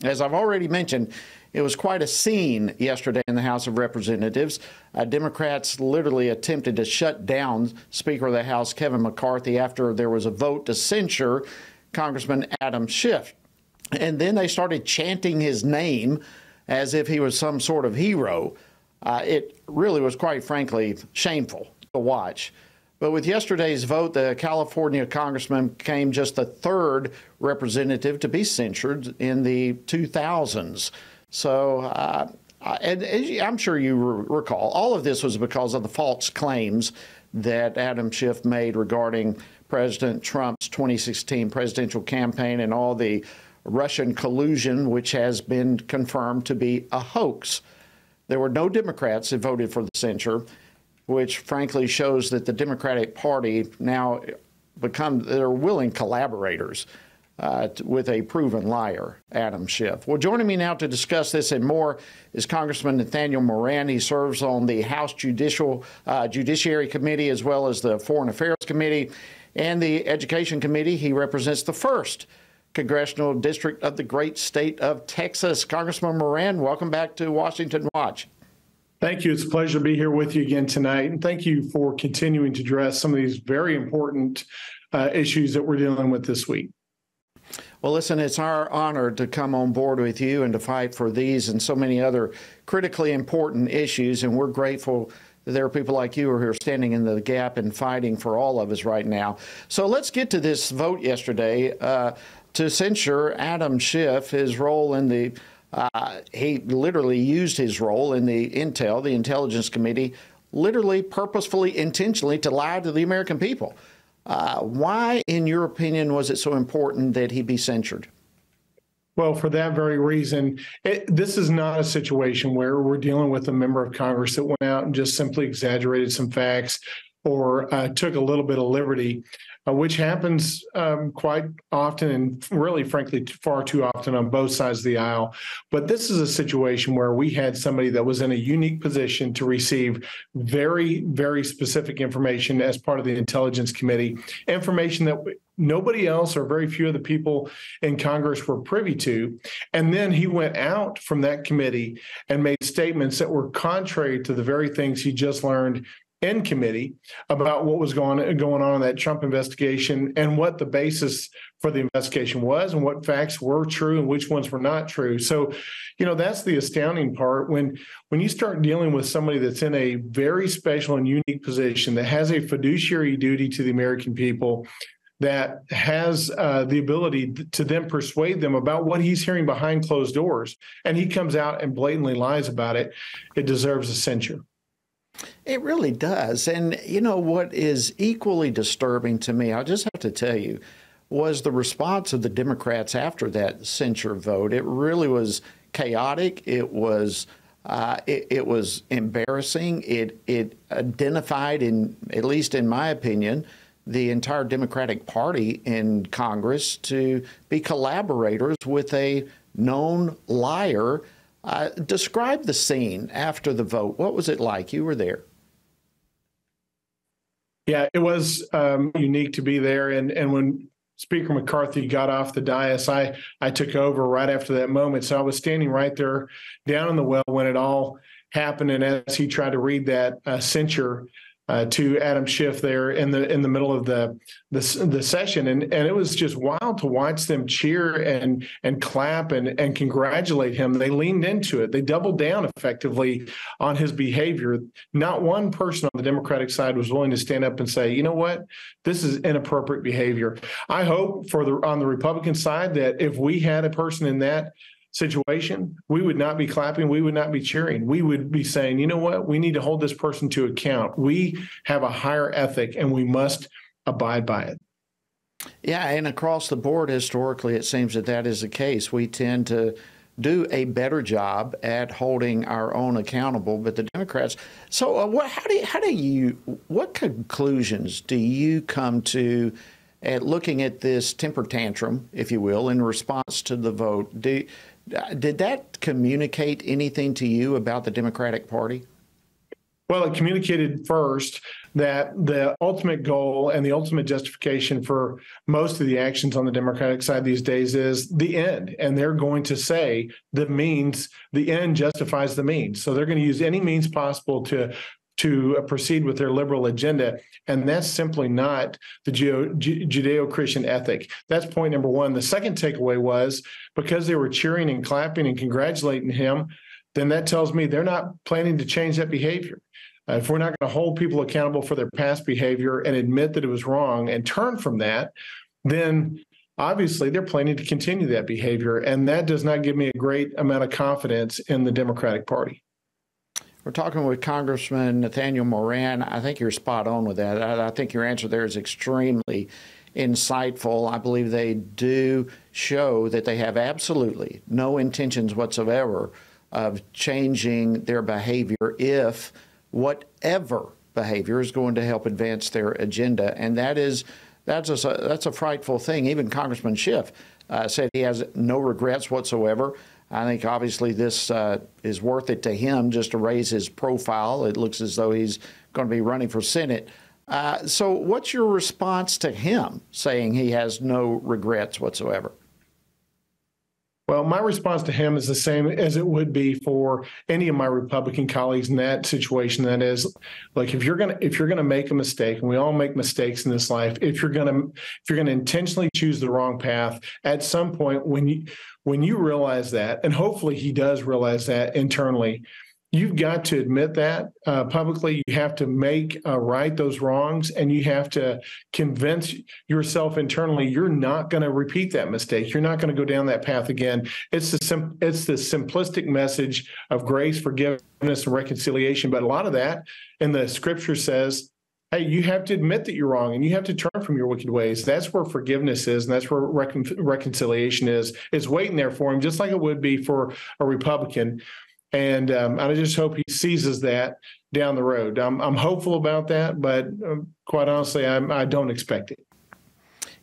As I've already mentioned, it was quite a scene yesterday in the House of Representatives. Democrats literally attempted to shut down Speaker of the House Kevin McCarthy after there was a vote to censure Congressman Adam Schiff. And then they started chanting his name as if he was some sort of hero. It really was, quite frankly, shameful to watch. But with yesterday's vote, the California congressman became just the third representative to be censured in the 2000s. So, and I'm sure you recall, all of this was because of the false claims that Adam Schiff made regarding President Trump's 2016 presidential campaign and all the Russian collusion, which has been confirmed to be a hoax. There were no Democrats that voted for the censure, which frankly shows that the Democratic Party now they're willing collaborators with a proven liar, Adam Schiff. Well, joining me now to discuss this and more is Congressman Nathaniel Moran. He serves on the House Judiciary Committee as well as the Foreign Affairs Committee and the Education Committee. He represents the 1st Congressional District of the great state of Texas. Congressman Moran, welcome back to Washington Watch. Thank you. It's a pleasure to be here with you again tonight. And thank you for continuing to address some of these very important issues that we're dealing with this week. Well, listen, it's our honor to come on board with you and to fight for these and so many other critically important issues. And we're grateful that there are people like you who are standing in the gap and fighting for all of us right now. So let's get to this vote yesterday to censure Adam Schiff, his role in the he literally used his role in the Intelligence Committee, literally, purposefully, intentionally to lie to the American people. Why, in your opinion, was it so important that he be censured? Well, for that very reason, this is not a situation where we're dealing with a member of Congress that went out and just simply exaggerated some facts or took a little bit of liberty, which happens quite often and really, frankly, far too often on both sides of the aisle. But this is a situation where we had somebody that was in a unique position to receive very, very specific information as part of the Intelligence Committee, information that nobody else or very few of the people in Congress were privy to. And then he went out from that committee and made statements that were contrary to the very things he just learned in committee about what was going on in that Trump investigation and what the basis for the investigation was and what facts were true and which ones were not true. So, that's the astounding part when you start dealing with somebody that's in a very special and unique position that has a fiduciary duty to the American people, that has the ability to then persuade them about what he's hearing behind closed doors, and he comes out and blatantly lies about it. It deserves a censure. It really does. And what is equally disturbing to me, I'll just have to tell you, was the response of the Democrats after that censure vote. It really was chaotic. It was embarrassing. It identified, at least in my opinion, the entire Democratic Party in Congress to be collaborators with a known liar. Describe the scene after the vote. What was it like? You were there. Yeah, it was unique to be there. And when Speaker McCarthy got off the dais, I took over right after that moment. So I was standing right there down in the well when it all happened. And as he tried to read that censure to Adam Schiff there in the middle of the session, and it was just wild to watch them cheer and clap and congratulate him. They leaned into it. They doubled down effectively on his behavior. Not one person on the Democratic side was willing to stand up and say, you know what, this is inappropriate behavior. I hope on the Republican side that if we had a person in that situation, we would not be clapping. We would not be cheering. We would be saying, you know what? We need to hold this person to account. We have a higher ethic and we must abide by it. Yeah. And across the board, historically, it seems that is the case. We tend to do a better job at holding our own accountable, but the Democrats. So what conclusions do you come to at looking at this temper tantrum, if you will, in response to the vote? Did that communicate anything to you about the Democratic Party? Well, it communicated first that the ultimate goal and the ultimate justification for most of the actions on the Democratic side these days is the end. And they're going to say the end justifies the means. So they're going to use any means possible to proceed with their liberal agenda. And that's simply not the Judeo-Christian ethic. That's point number one. The second takeaway was because they were cheering and clapping and congratulating him, then that tells me they're not planning to change that behavior. If we're not going to hold people accountable for their past behavior and admit that it was wrong and turn from that, then obviously they're planning to continue that behavior. And that does not give me a great amount of confidence in the Democratic Party. We're talking with Congressman Nathaniel Moran. I think you're spot on with that. I think your answer there is extremely insightful. I believe they do show that they have absolutely no intentions whatsoever of changing their behavior if whatever behavior is going to help advance their agenda. And that's a frightful thing. Even Congressman Schiff said he has no regrets whatsoever. I think obviously this is worth it to him just to raise his profile. It looks as though he's going to be running for Senate. So what's your response to him saying he has no regrets whatsoever? Well, my response to him is the same as it would be for any of my Republican colleagues in that situation. That is, like, if you're gonna make a mistake, and we all make mistakes in this life, if you're gonna intentionally choose the wrong path, at some point when you realize that, and hopefully he does realize that internally, you've got to admit that publicly. You have to make right those wrongs, and you have to convince yourself internally you're not going to repeat that mistake. You're not going to go down that path again. It's the simplistic message of grace, forgiveness, and reconciliation. But a lot of that in the Scripture says, hey, you have to admit that you're wrong, and you have to turn from your wicked ways. That's where forgiveness is, and that's where reconciliation is. It's waiting there for him, just like it would be for a Republican. And I just hope he seizes that down the road. I'm hopeful about that, but quite honestly, I don't expect it.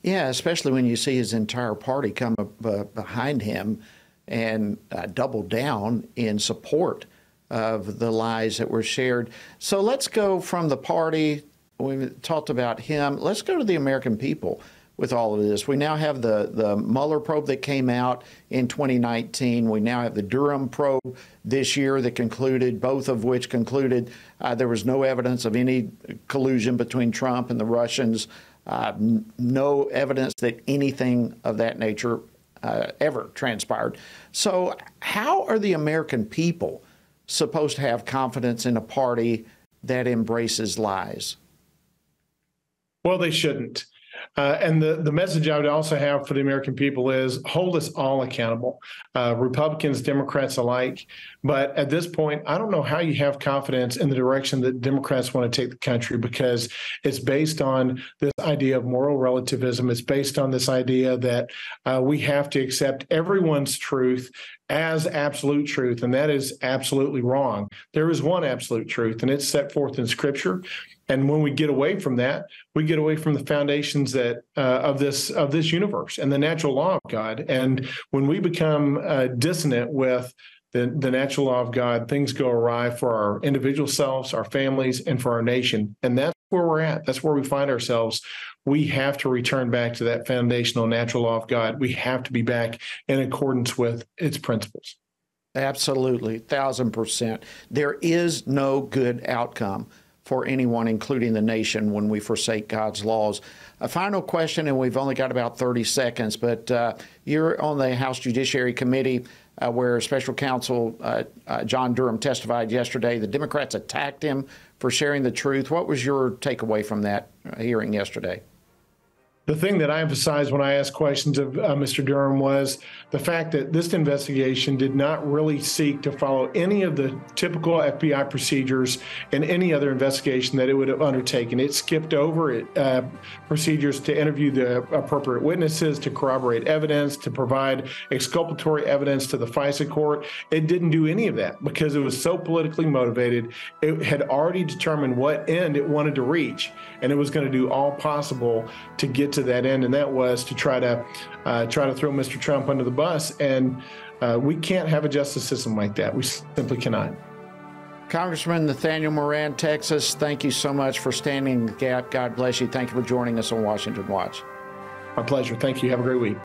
Yeah, especially when you see his entire party come up behind him and double down in support of the lies that were shared. So let's go from the party. We've talked about him. Let's go to the American people with all of this. We now have the Mueller probe that came out in 2019. We now have the Durham probe this year that concluded, both of which concluded there was no evidence of any collusion between Trump and the Russians, no evidence that anything of that nature ever transpired. So how are the American people supposed to have confidence in a party that embraces lies? Well, they shouldn't. And the message I would also have for the American people is hold us all accountable, Republicans, Democrats alike. But at this point, I don't know how you have confidence in the direction that Democrats want to take the country, because it's based on this idea of moral relativism. It's based on this idea that we have to accept everyone's truth as absolute truth, and that is absolutely wrong. There is one absolute truth, and it's set forth in Scripture. And when we get away from that, we get away from the foundations that of this universe and the natural law of God. And when we become dissonant with the natural law of God, things go awry for our individual selves, our families, and for our nation. And that's where we're at. That's where we find ourselves. We have to return back to that foundational natural law of God. We have to be back in accordance with its principles. Absolutely, 1,000%. There is no good outcome for anyone, including the nation, when we forsake God's laws. A final question, and we've only got about 30 seconds, but you're on the House Judiciary Committee where Special Counsel John Durham testified yesterday. The Democrats attacked him for sharing the truth. What was your takeaway from that hearing yesterday? The thing that I emphasized when I asked questions of Mr. Durham was the fact that this investigation did not really seek to follow any of the typical FBI procedures in any other investigation that it would have undertaken. It skipped over procedures to interview the appropriate witnesses, to corroborate evidence, to provide exculpatory evidence to the FISA court. It didn't do any of that because it was so politically motivated. It had already determined what end it wanted to reach, and it was going to do all possible to get to that end, and that was to try to throw Mr. Trump under the bus. And we can't have a justice system like that. We simply cannot. Congressman Nathaniel Moran, Texas, thank you so much for standing in the gap. God bless you. Thank you for joining us on Washington Watch. My pleasure. Thank you. Have a great week.